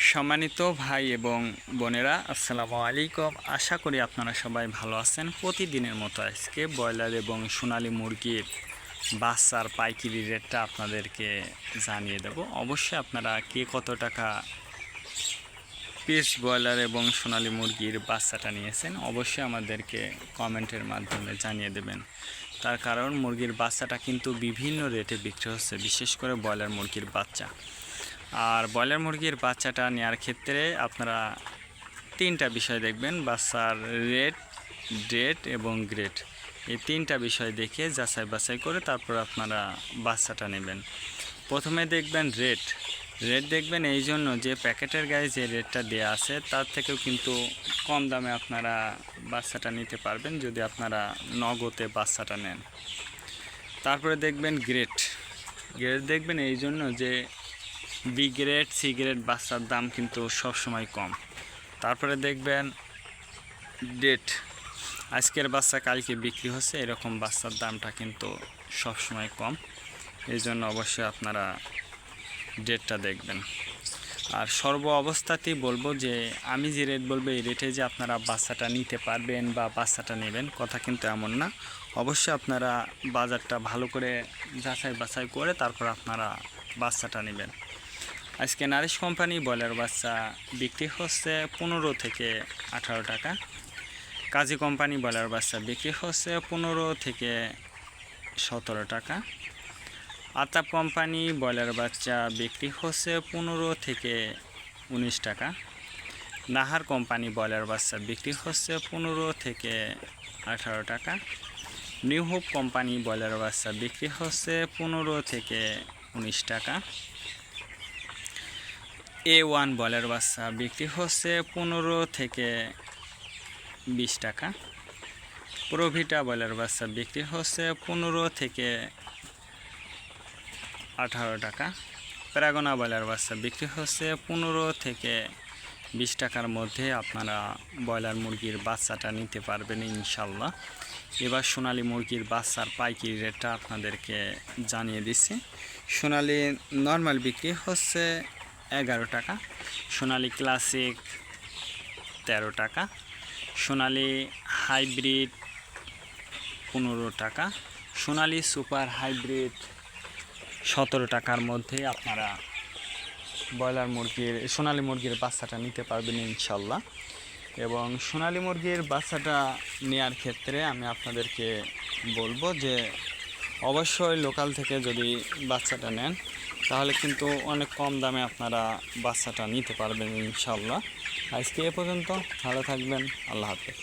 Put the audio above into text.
সম্মানিত ভাই এবং বোনেরা, আসসালামু আলাইকুম। আশা করি আপনারা সবাই ভালো আছেন। প্রতিদিনের মতো আজকে ব্রয়লার এবং সোনালী মুরগির বাচ্চার পাইকারি রেটটা আপনাদেরকে জানিয়ে দেব। অবশ্যই আপনারা কে কত টাকা পিস ব্রয়লার এবং সোনালী মুরগির বাচ্চাটা নিয়েছেন অবশ্যই আমাদেরকে কমেন্টের মাধ্যমে জানিয়ে দেবেন। তার কারণ মুরগির বাচ্চাটা কিন্তু বিভিন্ন রেটে বিক্রি হচ্ছে, বিশেষ করে ব্রয়লার মুরগির বাচ্চা। আর ব্রয়লার মুরগির বাচ্চাটা নেওয়ার ক্ষেত্রে আপনারা তিনটা বিষয় দেখবেন: বাচ্চার রেট, ডেট এবং গ্রেড। এই তিনটা বিষয় দেখে যাচাই বাছাই করে তারপর আপনারা বাচ্চাটা নেবেন। প্রথমে দেখবেন রেট দেখবেন এই জন্য যে প্যাকেটের গায়ে যে রেটটা দেওয়া আছে তার থেকেও কিন্তু কম দামে আপনারা বাচ্চাটা নিতে পারবেন যদি আপনারা নগদে বাচ্চাটা নেন। তারপরে দেখবেন গ্রেড দেখবেন এই জন্য যে বি গ্রেড, সি গ্রেড বাচ্চার দাম কিন্তু সবসময় কম। তারপরে দেখবেন ডেট, আজকের বাচ্চা কালকে বিক্রি হচ্ছে এরকম বাচ্চার দামটা কিন্তু সবসময় কম। এই জন্য অবশ্যই আপনারা ডেটটা দেখবেন। আর সর্ব অবস্থাতেই বলবো যে আমি যে রেট বলবো এই রেটে যে আপনারা বাচ্চাটা নিতে পারবেন বা বাচ্চাটা নেবেন কথা কিন্তু এমন না। অবশ্যই আপনারা বাজারটা ভালো করে যাচাই বাছাই করে তারপর আপনারা বাচ্চাটা নেবেন। আজকে নারিশ কোম্পানি ব্রয়লার বাচ্চা বিক্রি হচ্ছে 15 থেকে 18 টাকা। কাজী কোম্পানি ব্রয়লার বাচ্চা বিক্রি হচ্ছে 15 থেকে 17 টাকা। আতাপ কোম্পানি ব্রয়লার বাচ্চা বিক্রি হচ্ছে 15 থেকে 19 টাকা। নাহার কোম্পানি ব্রয়লার বাচ্চা বিক্রি হচ্ছে 15 থেকে 18 টাকা। নিউ হোপ কোম্পানি ব্রয়লার বাচ্চা বিক্রি হচ্ছে 15 থেকে 19 টাকা। A1 ব্রয়লার বাচ্চা বিক্রি হচ্ছে 15 থেকে 20 টাকা। প্রোভিটা ব্রয়লার বাচ্চা বিক্রি হচ্ছে 15 থেকে 18 টাকা। প্যারাগোনা ব্রয়লার বাচ্চা বিক্রি হচ্ছে 15 থেকে 20 টাকার মধ্যে আপনারা ব্রয়লার মুরগির বাচ্চাটা নিতে পারবেন ইনশাল্লাহ। এবার সোনালী মুরগির বাচ্চার পাইকারি রেটটা আপনাদেরকে জানিয়ে দিচ্ছি। সোনালী নর্মাল বিক্রি হচ্ছে 11 টাকা, সোনালী ক্লাসিক 13 টাকা, সোনালী হাইব্রিড 15 টাকা, সোনালী সুপার হাইব্রিড 17 টাকার মধ্যে আপনারা সোনালী মুরগির বাচ্চাটা নিতে পারবেন ইনশাল্লাহ। এবং সোনালী মুরগির বাচ্চাটা নেওয়ার ক্ষেত্রে আমি আপনাদেরকে বলবো যে অবশ্যই লোকাল থেকে যদি বাচ্চাটা নেন তাহলে কিন্তু অনেক কম দামে আপনারা বাচ্চাটা নিতে পারবেন ইনশাল্লাহ। আজকে এ পর্যন্ত, ভালো থাকবেন, আল্লাহ হাফেজ।